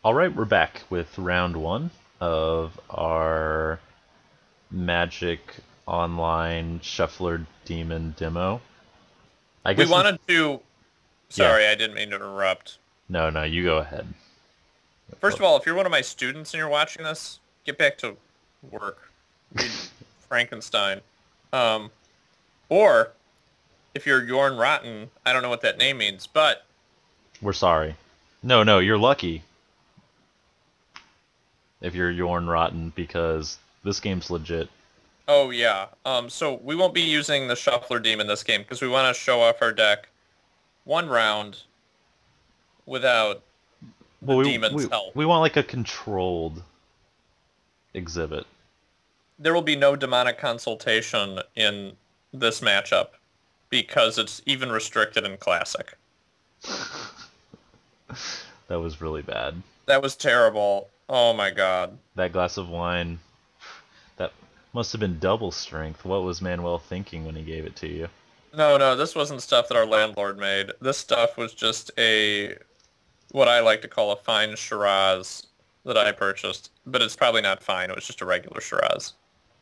All right, we're back with round one of our Magic Online Shuffler Demon demo. I We guess this, wanted to, yeah. sorry, I didn't mean to interrupt. No, no, you go ahead. First of all, if you're one of my students and you're watching this, get back to work. Read Frankenstein. Um, or if you're Yorn Rotten, I don't know what that name means, but We're sorry. No, no, you're lucky if you're Yorn Rotten because this game's legit. oh yeah. So we won't be using the Shuffler Demon this game because we want to show off our deck one round without the Well, demon's help. we want like a controlled exhibit. There will be no demonic consultation in this matchup because it's even restricted in Classic. That was really bad. That was terrible. Oh my God. That glass of wine, that must have been double strength. What was Manuel thinking when he gave it to you? No, no, this wasn't stuff that our landlord made. This stuff was just what I like to call a fine Shiraz that I purchased. But it's probably not fine. It was just a regular Shiraz.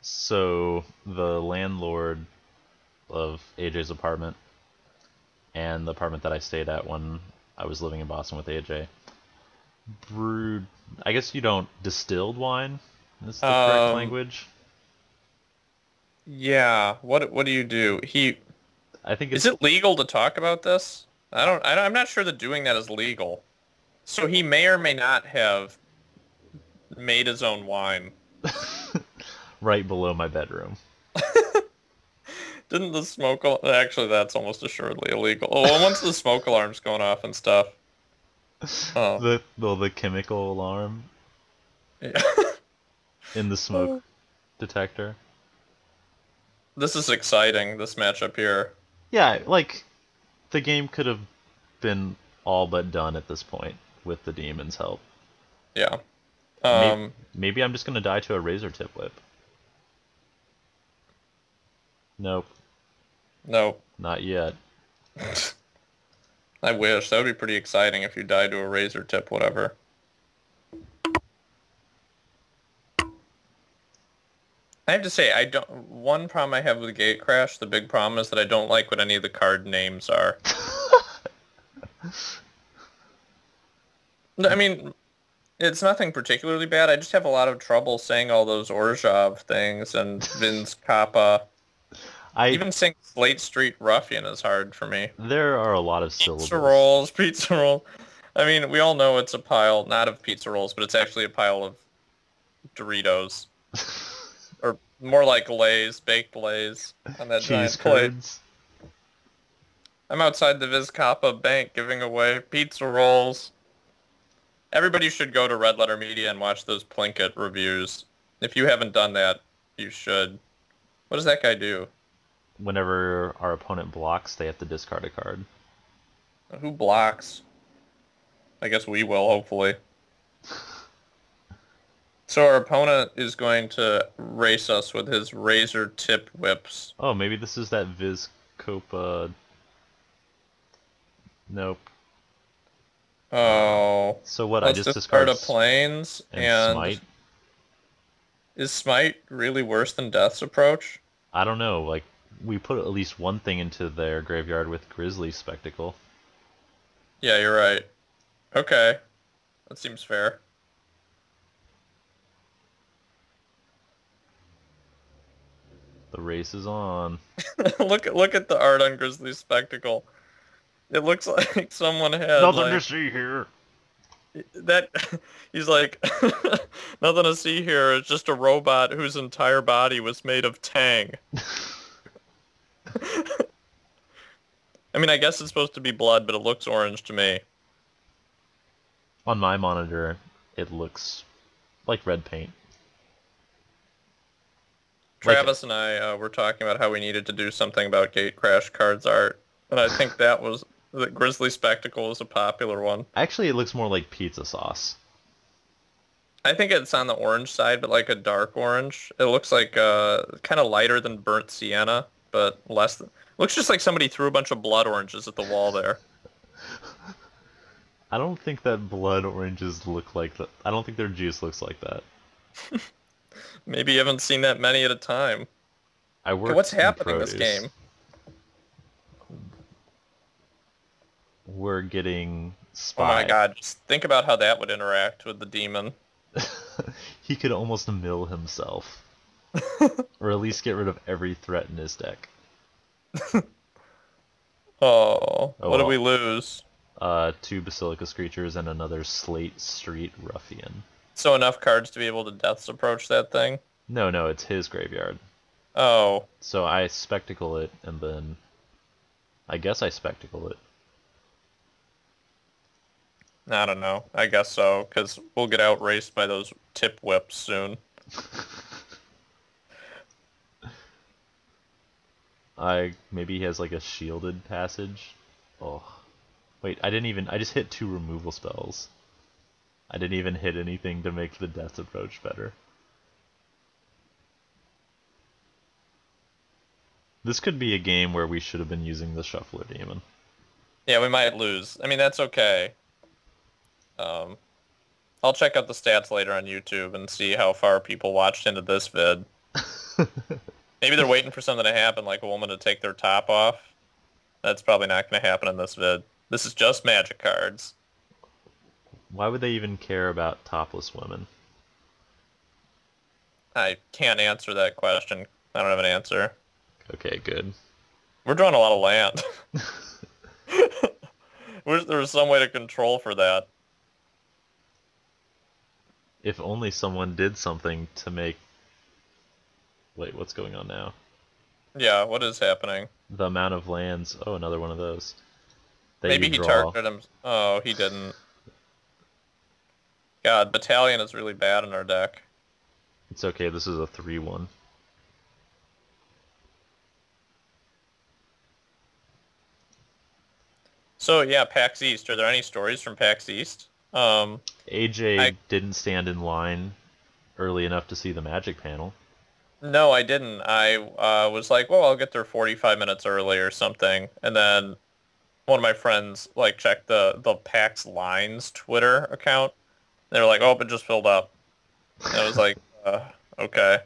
So the landlord of AJ's apartment and the apartment that I stayed at when I was living in Boston with AJ brewed. I guess you don't distilled wine. Is the correct Um, language? yeah. What do you do? I think Is it's it legal to talk about this? I'm not sure that doing that is legal. So he may or may not have made his own wine. right below my bedroom. Didn't the actually that's almost assuredly illegal. Well, once the smoke alarm's going off and stuff. Um, The chemical alarm yeah. in the smoke detector. This is exciting, this matchup here. Yeah, like the game could have been all but done at this point with the demon's help. Yeah. Maybe Um, maybe I'm just gonna die to a razor tip whip. Nope, no. not yet. I wish. That would be pretty exciting if you died to a razor tip, whatever. I have to say, I don't. One problem I have with Gate Crash, the big problem is that I don't like what any of the card names are. No, I mean, it's nothing particularly bad. I just have a lot of trouble saying all those Orzhov things and Vince Kappa. I Even saying Slate Street Ruffian is hard for me. There are a lot of Pizza syllables. rolls, pizza roll. I mean, we all know it's a pile, not of pizza rolls, but it's actually a pile of Doritos. Or more like Lay's, baked Lay's on that Cheese giant plate. curds. I'm outside the Viz Kappa bank giving away pizza rolls. Everybody should go to Red Letter Media and watch those Plinkett reviews. If you haven't done that, you should. What does that guy do? Whenever our opponent blocks, they have to discard a card. Who blocks? I guess we will, hopefully. So our opponent is going to race us with his razor tip whips. Oh, maybe this is that Viz Copa. Nope. Oh, So what? I let's just discard discard a planes. and And smite. is Smite really worse than Death's Approach? I don't know. Like we put at least one thing into their graveyard with Grizzly Spectacle. Yeah, you're right. Okay, that seems fair. The race is on. Look at the art on Grizzly's Spectacle. It looks like someone had Nothing to like see here. that. He's like, nothing to see here. It's just a robot whose entire body was made of Tang. I mean, I guess it's supposed to be blood, but it looks orange to me. On my monitor, it looks like red paint. Like Travis and I were talking about how we needed to do something about Gate Crash cards art, and I think that Grizzly Spectacle is a popular one. actually, it looks more like pizza sauce. I think it's on the orange side, but like a dark orange. It looks like kind of lighter than burnt sienna, but looks just like somebody threw a bunch of blood oranges at the wall there. I don't think that blood oranges look like that. I don't think their juice looks like that. Maybe you haven't seen that many at a time. I Okay, what's worked in happening this produce. game? We're getting Oh my spy. God, just think about how that would interact with the demon. He could almost mill himself, or at least get rid of every threat in his deck. Oh, Oh what did we well. lose? Two Basilica Screechers and another Slate Street Ruffian. So enough cards to be able to Death's Approach that thing? No, no, it's his graveyard. Oh, So I spectacle it, and then I guess I spectacle it. I don't know. I guess so, because we'll get outraced by those tip whips soon. I maybe he has like a shielded passage. Oh, wait, I didn't even. I just hit two removal spells. I didn't even hit anything to make the death approach better. This could be a game where we should have been using the ShufflerDaemon. Yeah, we might lose. I mean, that's okay. Um, I'll check out the stats later on YouTube and see how far people watched into this vid. Maybe they're waiting for something to happen, like a woman to take their top off. That's probably not going to happen in this vid. This is just magic cards. Why would they even care about topless women? I can't answer that question. I don't have an answer. Okay, good. We're drawing a lot of land. There was some way to control for that. If only someone did something to make. Wait, what's going on now? Yeah, what is happening? The amount of lands. Oh, another one of those that you Maybe he draw. targeted him. Oh, he didn't. God, Battalion is really bad in our deck. It's okay, this is a 3-1. So yeah, PAX East. Are there any stories from PAX East? I AJ didn't stand in line early enough to see the magic panel. No, I didn't. I was like, well, I'll get there 45 minutes early or something, and then one of my friends like checked the PAX Lines Twitter account. They were like, oh, it just filled up. And I was like, okay.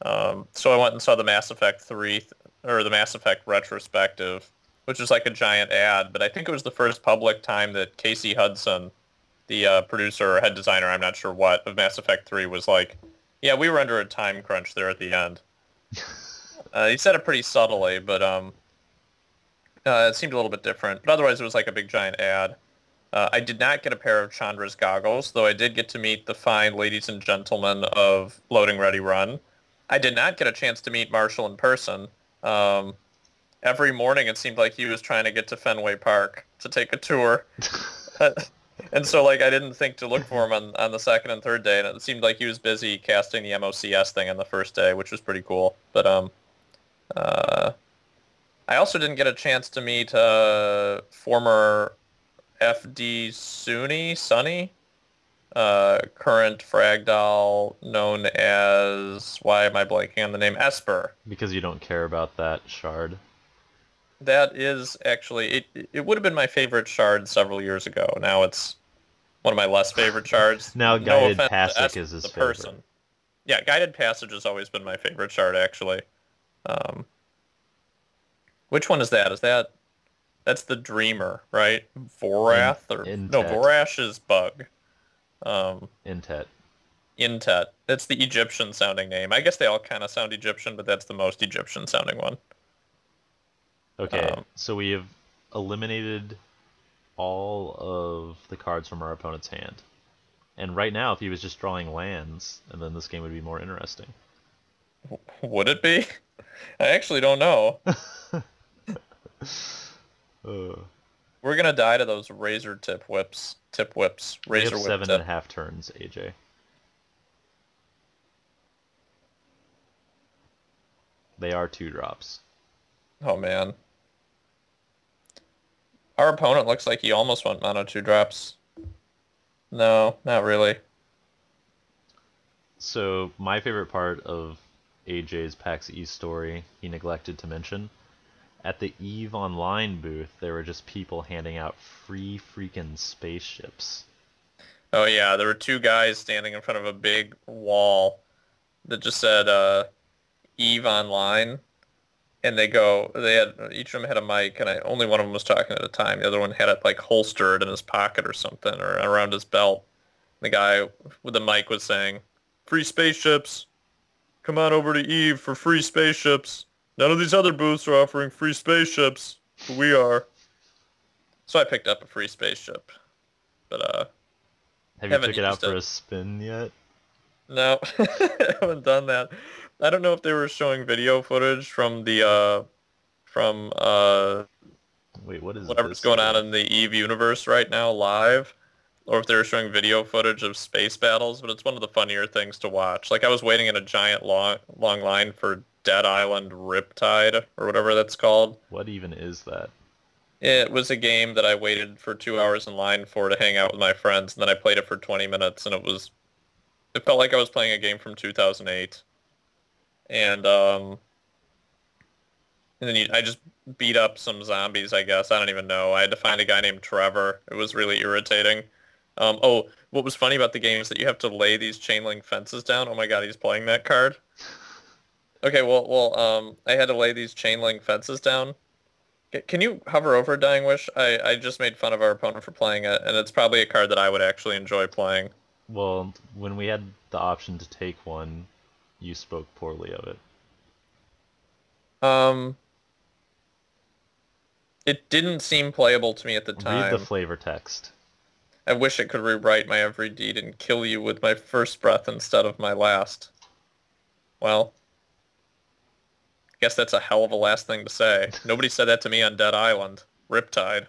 So I went and saw the Mass Effect 3 or the Mass Effect retrospective, which is like a giant ad. But I think it was the first public time that Casey Hudson, the producer or head designer, I'm not sure what, of Mass Effect 3 was like, yeah, we were under a time crunch there at the end. He said it pretty subtly, but it seemed a little bit different. But otherwise, it was like a big giant ad. I did not get a pair of Chandra's goggles, though I did get to meet the fine ladies and gentlemen of Loading Ready Run. I did not get a chance to meet Marshall in person. Um, every morning it seemed like he was trying to get to Fenway Park to take a tour. And so like I didn't think to look for him on the second and third day, and it seemed like he was busy casting the MOCS thing on the first day, which was pretty cool. But uh, I also didn't get a chance to meet former FD Sunny, current Fragdoll, known as, why am I blanking on the name? Esper. Because you don't care about that shard. That is actually, it would have been my favorite shard several years ago. Now it's one of my less favorite shards. Now No Guided offense to Passage Esper, is his the favorite. person. Yeah, Guided Passage has always been my favorite shard, actually. Um, which one is that? That's the Dreamer, right? In Vorath, or no, Intet. Vorash is Bug. Um, Intet. Intet. It's the Egyptian sounding name. I guess they all kind of sound Egyptian, but that's the most Egyptian sounding one. Okay, Um, so we have eliminated all of the cards from our opponent's hand. And right now, if he was just drawing lands, and then this game would be more interesting. would it be? I actually don't know. Uh, We're gonna die to those razor tip whips. Tip whips. we have Razor whip seven and a tip. half turns, AJ. They are 2 drops. Oh man. Our opponent looks like he almost went mono 2 drops. No, not really. So my favorite part of AJ's PAX East story, he neglected to mention, At the EVE Online booth, there were just people handing out free freaking spaceships. Oh yeah, there were two guys standing in front of a big wall that just said Eve Online, and they had each of them had a mic, and only one of them was talking at a time. The other one had it like holstered in his pocket or something, or around his belt. The guy with the mic was saying, "Free spaceships, come on over to Eve for free spaceships. None of these other booths are offering free spaceships, but we are." So I picked up a free spaceship, but Have you haven't took it out used for it. a spin yet? No, I haven't done that. I don't know if they were showing video footage from the from Wait, what is whatever's this going on thing? in the Eve universe right now live, or if they were showing video footage of space battles, but it's one of the funnier things to watch. Like I was waiting in a giant long line for Dead Island Riptide or whatever that's called. What even is that? It was a game that I waited for 2 hours in line for to hang out with my friends, and then I played it for 20 minutes, and it felt like I was playing a game from 2008. And I just beat up some zombies, I guess. I don't even know. I had to find a guy named Trevor. It was really irritating. Oh, what was funny about the game is that you have to lay these chain link fences down. Oh my God, he's playing that card. Okay, I had to lay these chain link fences down. Can you hover over Dying Wish? I just made fun of our opponent for playing it, and it's probably a card that I would actually enjoy playing. Well, when we had the option to take one, you spoke poorly of it. Um, it didn't seem playable to me at the Read the time. flavor text. I wish it could rewrite my every deed and kill you with my first breath instead of my last. Well, I guess that's a hell of a last thing to say. Nobody said that to me on Dead Island. Riptide.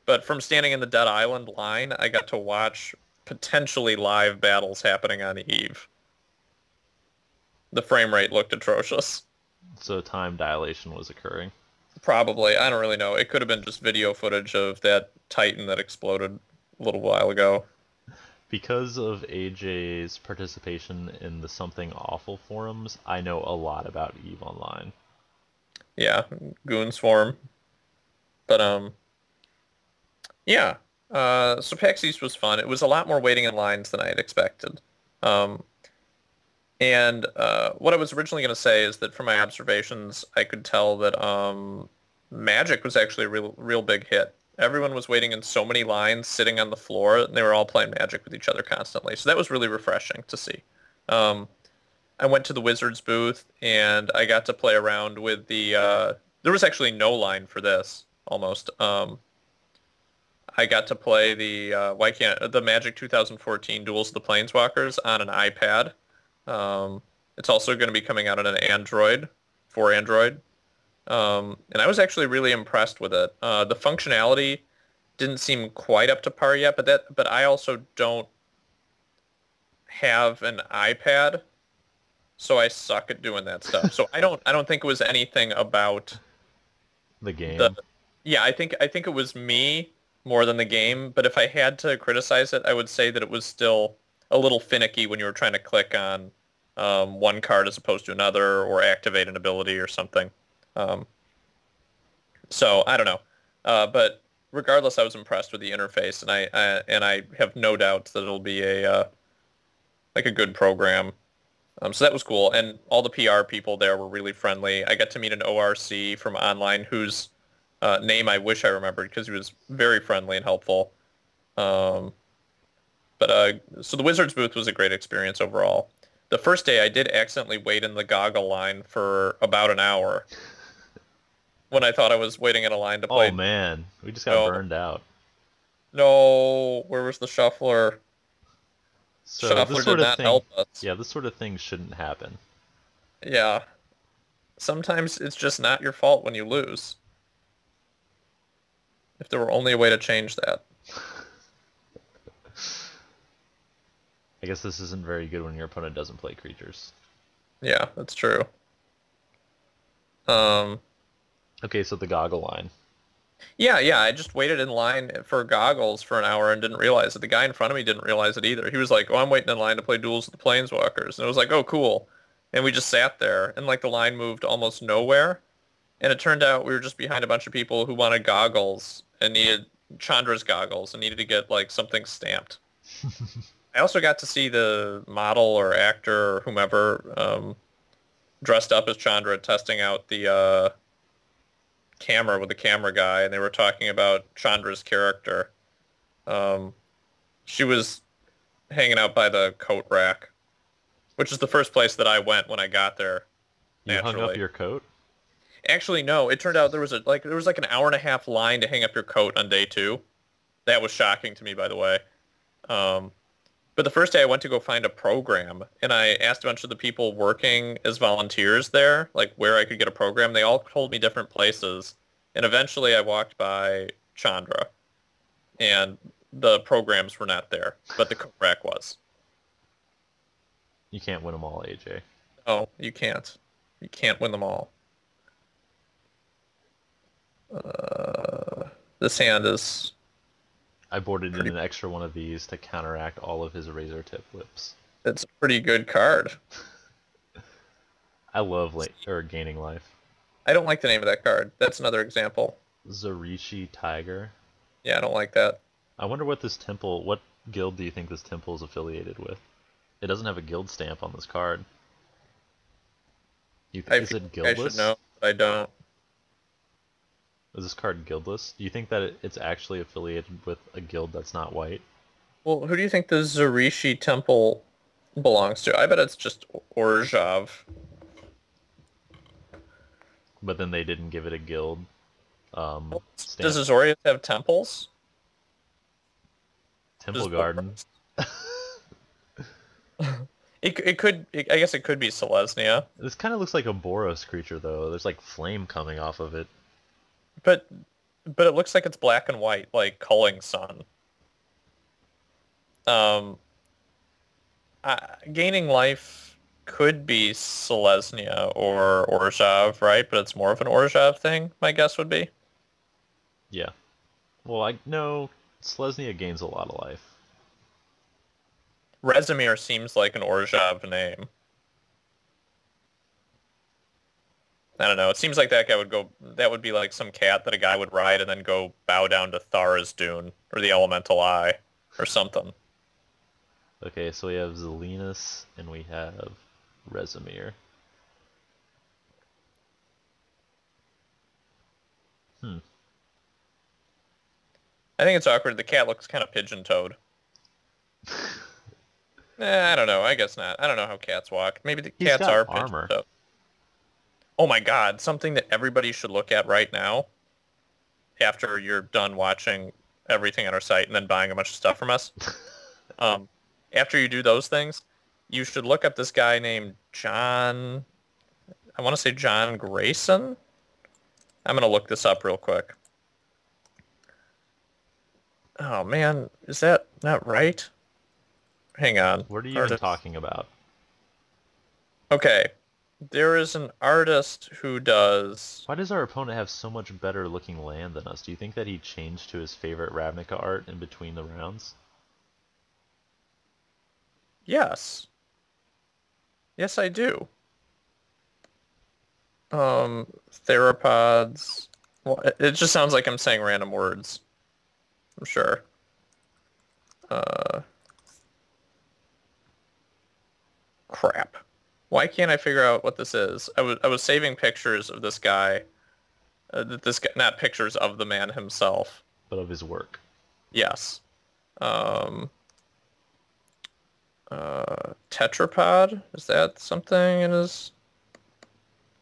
But from standing in the Dead Island line, I got to watch potentially live battles happening on Eve. The frame rate looked atrocious. So time dilation was occurring. Probably. I don't really know. It could have been just video footage of that Titan that exploded a little while ago. Because of AJ's participation in the Something Awful forums, I know a lot about EVE Online. Yeah, Goon Swarm. But yeah. So PAX East was fun. It was a lot more waiting in lines than I had expected. Um, and what I was originally going to say is that from my observations, I could tell that Magic was actually a real big hit. Everyone was waiting in so many lines, sitting on the floor, and they were all playing Magic with each other constantly. So that was really refreshing to see. Um, I went to the Wizards booth and I got to play around with there was actually no line for this almost. I got to play the Magic 2014 Duels of the Planeswalkers on an iPad. It's also going to be coming out on an Android for Android. And I was actually really impressed with it. The functionality didn't seem quite up to par yet, but I also don't have an iPad, so I suck at doing that stuff. So I don't think it was anything about The the game. yeah, I think it was me more than the game, but if I had to criticize it, I would say that it was still a little finicky when you were trying to click on one card as opposed to another or activate an ability or something. Um, so I don't know. But regardless, I was impressed with the interface, and I have no doubts that it'll be a like a good program. So that was cool, and all the PR people there were really friendly. I got to meet an ORC from online whose name I wish I remembered because he was very friendly and helpful. Um, so the Wizards booth was a great experience overall. The first day I did accidentally wait in the goggle line for about an hour when I thought I was waiting in a line to Oh play. man, we just got No, burned out. no, where was the shuffler? So this Shuffler sort did of not thing, help us. yeah, this sort of thing shouldn't happen. Yeah, sometimes it's just not your fault when you lose. If there were only a way to change that. I guess this isn't very good when your opponent doesn't play creatures. Yeah, that's true. Um, Okay, so the goggle line. yeah, I just waited in line for goggles for an hour and didn't realize it. The guy in front of me didn't realize it either. He was like, "Oh, I'm waiting in line to play Duels with the Planeswalkers," and it was like, "Oh, cool." And we just sat there, and like the line moved almost nowhere. And it turned out we were just behind a bunch of people who wanted goggles and needed Chandra's goggles and needed to get like something stamped. I also got to see the model or actor or whomever dressed up as Chandra testing out the camera with the camera guy, and they were talking about Chandra's character. Um, she was hanging out by the coat rack, which is the first place that I went when I got there, You hung up naturally. your coat? Actually, no, it turned out there was like an hour and a half line to hang up your coat on day two. That was shocking to me, by the way. Um, but the first day I went to go find a program, and I asked a bunch of the people working as volunteers there, like where I could get a program. They all told me different places, and eventually I walked by Chandra, and the programs were not there, but the coat rack was. You can't win them all, AJ. Oh, you can't. You can't win them all. This hand is I boarded in pretty. an extra one of these to counteract all of his razor tip lips. It's a pretty good card. I love gaining life. I don't like the name of that card. That's another example. Zarishi Tiger. Yeah, I don't like that. I wonder what guild do you think this temple is affiliated with? It doesn't have a guild stamp on this card. I Is feel it like I should guildless? know, but I don't. Is this card guildless? Do you think that it's actually affiliated with a guild that's not white? Well, who do you think the Zarishi temple belongs to? I bet it's just Orzhov. But then they didn't give it a guild Does stamp. Azorius have temples? Temple Just Garden. forests? I guess it could be Selesnya, This kind of looks like a Boros creature, though. There's like flame coming off of it. but but it looks like it's black and white, like culling sun. Um, Gaining life could be Selesnya or Orzhov, right? But it's more of an Orzhov thing, my guess would be. Yeah. Well, I know Selesnya gains a lot of life. Rezimir seems like an Orzhov name. I don't know. It seems like that guy would go. That would be like some cat that a guy would ride and then go bow down to Thara's Dune or the Elemental Eye or something. Okay, so we have Zelinus and we have Rezimir. Hmm. I think it's awkward. The cat looks kind of pigeon-toed. I don't know. I guess not. I don't know how cats walk. Maybe the He's cats got are armor. pigeon-toed. Oh my God! Something that everybody should look at right now after you're done watching everything on our site and then buying a bunch of stuff from us. Um, After you do those things, you should look up this guy named John. I want to say John Grayson. I'm gonna look this up real quick. Oh man, is that not right? Hang on. What are you even Artist. talking about? Okay, there is an artist who does. Why does our opponent have so much better looking land than us? Do you think that he changed to his favorite Ravnica art in between the rounds? Yes, yes, I do. Theropods. Well, it just sounds like I'm saying random words. I'm sure. Uh, Crap. Why can't I figure out what this is? I was saving pictures of this guy. This guy, not pictures of the man himself. But of his work. Yes. Um, Tetrapod? Is that something in his?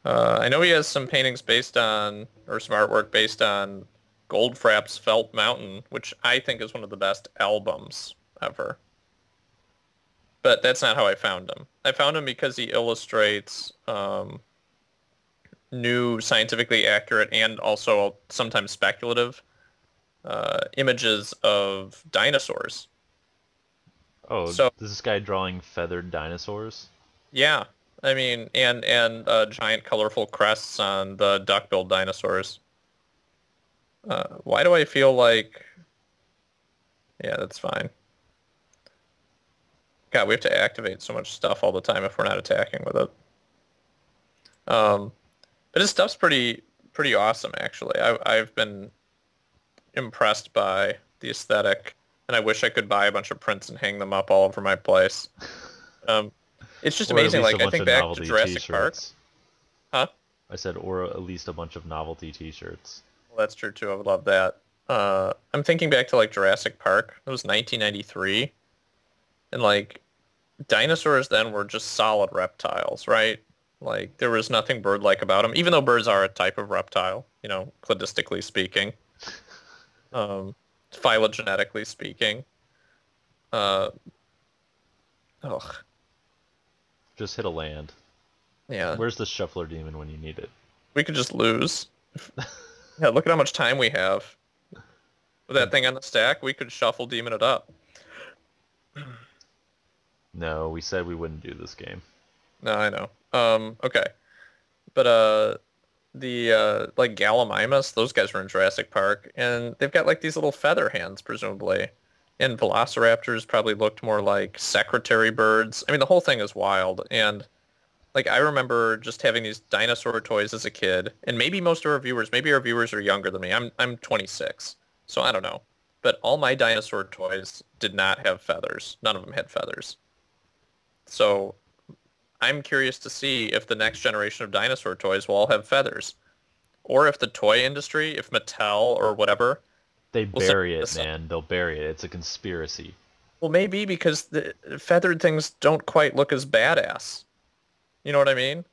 I know he has some paintings based on, or some artwork based on Goldfrapp's Felt Mountain, which I think is one of the best albums ever. But that's not how I found him. I found him because he illustrates new scientifically accurate and also sometimes speculative images of dinosaurs. Oh, So is this guy drawing feathered dinosaurs? yeah, I mean, and giant colorful crests on the duck-billed dinosaurs. Why do I feel like? Yeah, that's fine. God, we have to activate so much stuff all the time if we're not attacking with it. But his stuff's pretty pretty awesome, actually. I've been impressed by the aesthetic, and I wish I could buy a bunch of prints and hang them up all over my place. Um, it's just Or at amazing. least a Like I bunch think of back to novelty Jurassic Park. T-shirts. Huh? I said, or at least a bunch of novelty T-shirts. Well, that's true too. I would love that. I'm thinking back to like Jurassic Park. It was 1993, and like dinosaurs then were just solid reptiles, right? Like there was nothing bird-like about them, even though birds are a type of reptile, cladistically speaking, um, phylogenetically speaking. Uh, ugh, Just hit a land. yeah, Where's the ShufflerDaemon when you need it? we could just lose. Yeah, look at how much time we have. With that thing on the stack, we could shuffle demon it up. No, we said we wouldn't do this game. No, I know. Okay. But the like Gallimimus, those guys were in Jurassic Park, and they've got like these little feather hands, presumably. And Velociraptors probably looked more like secretary birds. I mean, the whole thing is wild. And like I remember just having these dinosaur toys as a kid, and maybe our viewers are younger than me. I'm 26, so I don't know. But all my dinosaur toys did not have feathers. None of them had feathers. So I'm curious to see if the next generation of dinosaur toys will all have feathers, or if the toy industry, if Mattel or whatever, They will say bury it, this. man. They'll bury it. It's a conspiracy. Well, maybe because the feathered things don't quite look as badass. You know what I mean?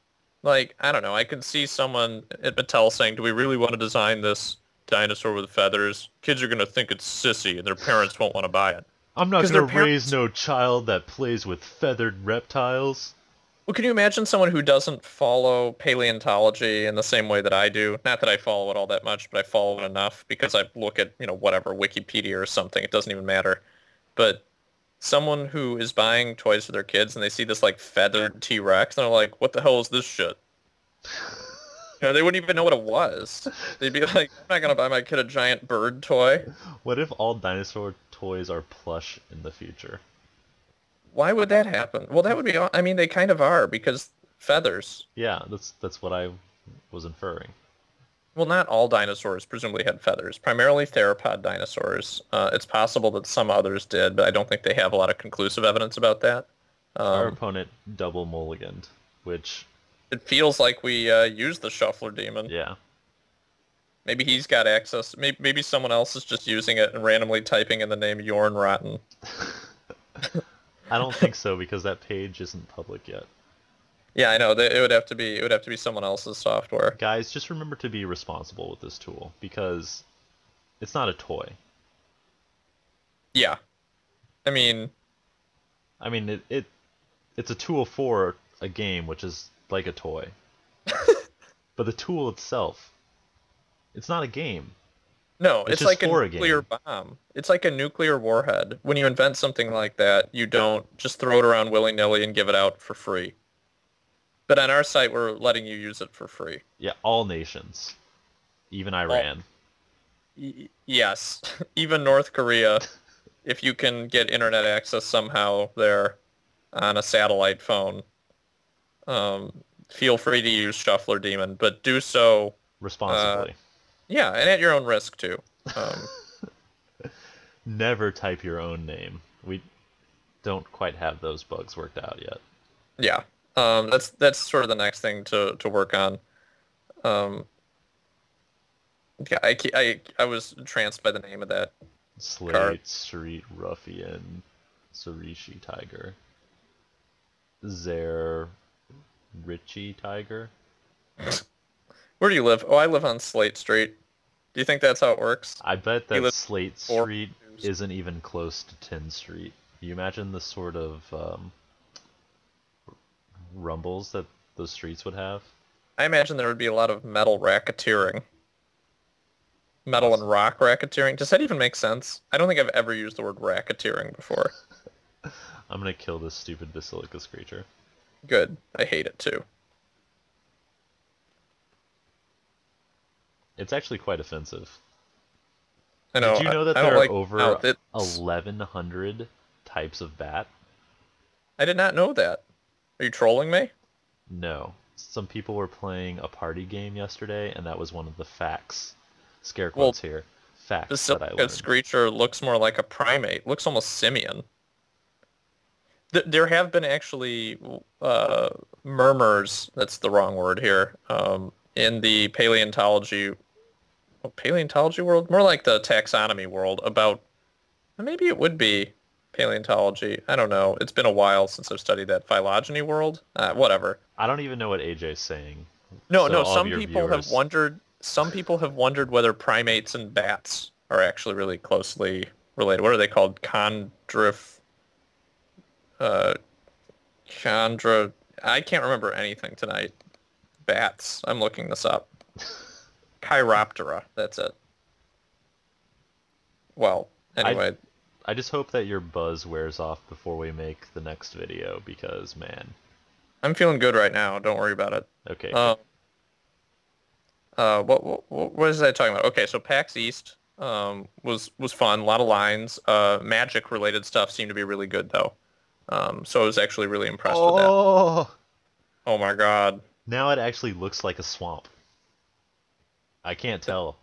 Like, I don't know. I could see someone at Mattel saying, "Do we really want to design this dinosaur with feathers? Kids are going to think it's sissy, and their parents won't want to buy it." I'm not Because their gonna raise parents. no child that plays with feathered reptiles. Well, can you imagine someone who doesn't follow paleontology in the same way that I do? Not that I follow it all that much, but I follow it enough because I look at, whatever, Wikipedia or something. It doesn't even matter. But someone who is buying toys for their kids and they see this like feathered T-Rex and they're like, what the hell is this shit? They wouldn't even know what it was. They'd be like, I'm not gonna buy my kid a giant bird toy. What if all dinosaur toys are plush in the future? Why would that happen? Well, that would be, I mean, they kind of are because feathers. Yeah, that's what I was inferring. Well, not all dinosaurs presumably had feathers. Primarily theropod dinosaurs. It's possible that some others did, but I don't think they have a lot of conclusive evidence about that. Our Um, opponent double mulliganed, which, it feels like we used the Shuffler Demon. yeah. Maybe he's got access. Maybe someone else is just using it and randomly typing in the name Yorn Rotten. I don't think so because that page isn't public yet. Yeah, I know. It would have to be someone else's software. Guys, just remember to be responsible with this tool because it's not a toy. Yeah. I mean, I mean, it's a tool for a game, which is like a toy. But the tool itself, it's not a game. no, It's it's just like a for a nuclear game. bomb. It's like a nuclear warhead. When you invent something like that, you don't just throw it around willy-nilly and give it out for free. But on our site, we're letting you use it for free. Yeah, all nations, even Well, Iran. yes, even North Korea, if you can get internet access somehow there on a satellite phone, um, feel free to use Shuffler Demon, but do so, uh, Responsibly. yeah, and at your own risk too. Um, Never type your own name. We don't quite have those bugs worked out yet. yeah, that's sort of the next thing to work on. Um, yeah, I was tranced by the name of that card. Slate, Street, Ruffian, Surishi Tiger, Zer, Richie Tiger. Where do you live? Oh, I live on Slate Street. Do you think that's how it works? I bet You that live Slate four Street twos. isn't even close to 10 Street. You imagine the sort of rumbles that those streets would have? I imagine there would be a lot of metal racketeering. Metal and Possible. rock racketeering. Does that even make sense? I don't think I've ever used the word racketeering before. I'm gonna kill this stupid Basilicus creature. Good. I hate it too. It's actually quite offensive. I know. Did you know that I don't there are like how over it's. 1,100 types of bat? I did not know that. Are you trolling me? No. some people were playing a party game yesterday, and that was one of the facts, scare Well, quotes here, facts that I Basilica learned. Screecher looks more like a primate. Looks almost simian. There have been actually murmurs, that's the wrong word here, in the paleontology world, more like the taxonomy world about maybe it would be paleontology. I don't know. It's been a while since I've studied that phylogeny world. Whatever. I don't even know what AJ's saying, No, so no, all of your viewers, some people have wondered whether primates and bats are actually really closely related. What are they called? Uh, Chandra. I can't remember anything tonight. Bats. I'm looking this up. Chiroptera. That's it. Well, I anyway, I just hope that your buzz wears off before we make the next video because man, I'm feeling good right now. Don't worry about it. okay, good. Uh, what was I talking about? Okay, so PAX East was fun. A lot of lines. Magic related stuff seemed to be really good though. So I was actually really impressed with that. Oh, Oh my God, now it actually looks like a swamp. I can't tell.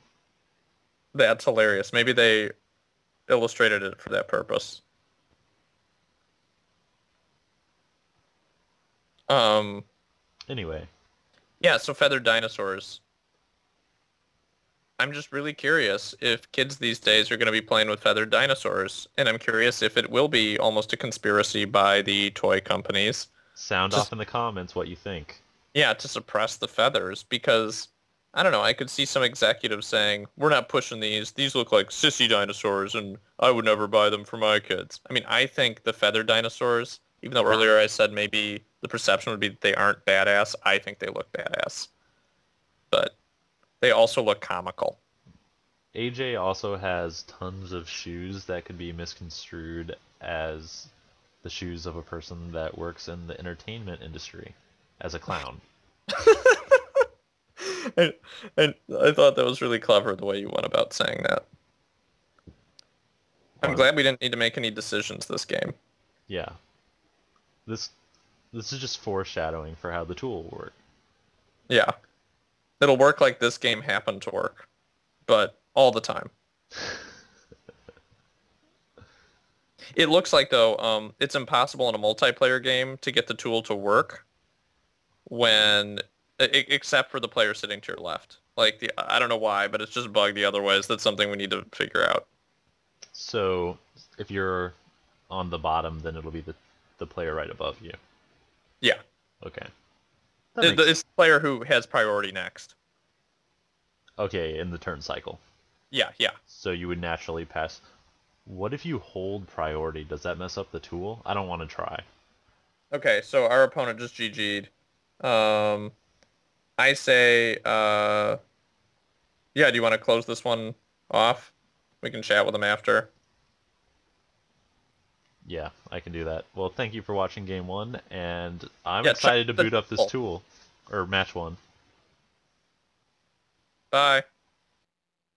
that's hilarious. Maybe they illustrated it for that purpose. Um, Anyway, yeah. So feathered dinosaurs. I'm just really curious if kids these days are going to be playing with feathered dinosaurs, and I'm curious if it will be almost a conspiracy by the toy companies sound to, off in the comments what you think. yeah, to suppress the feathers because I don't know, I could see some executives saying, "We're not pushing these. These look like sissy dinosaurs and I would never buy them for my kids." I mean, I think the feathered dinosaurs, even though earlier I said maybe the perception would be that they aren't badass, I think they look badass. But they also look comical. AJ also has tons of shoes that could be misconstrued as the shoes of a person that works in the entertainment industry as a clown. I, I thought that was really clever the way you went about saying that. I'm Fun. glad we didn't need to make any decisions this game. Yeah. This this is just foreshadowing for how the tool will work. Yeah. It'll work like this game happened to work, but all the time. It looks like though, it's impossible in a multiplayer game to get the tool to work when, except for the player sitting to your left. Like I don't know why, but it's just bugged the other ways. That's something we need to figure out. So if you're on the bottom, then it'll be the player right above you. Yeah. Okay. That makes It's the player who has priority next. okay in the turn cycle. Yeah, yeah. So you would naturally pass. What if you hold priority? Does that mess up the tool? I don't want to try. Okay, so our opponent just GG'd. Um, I say, yeah, do you want to close this one off? We can chat with him after. Yeah, I can do that. Well, thank you for watching game one, and I'm Yeah, check excited to the boot up this tool. tool or match one. Bye.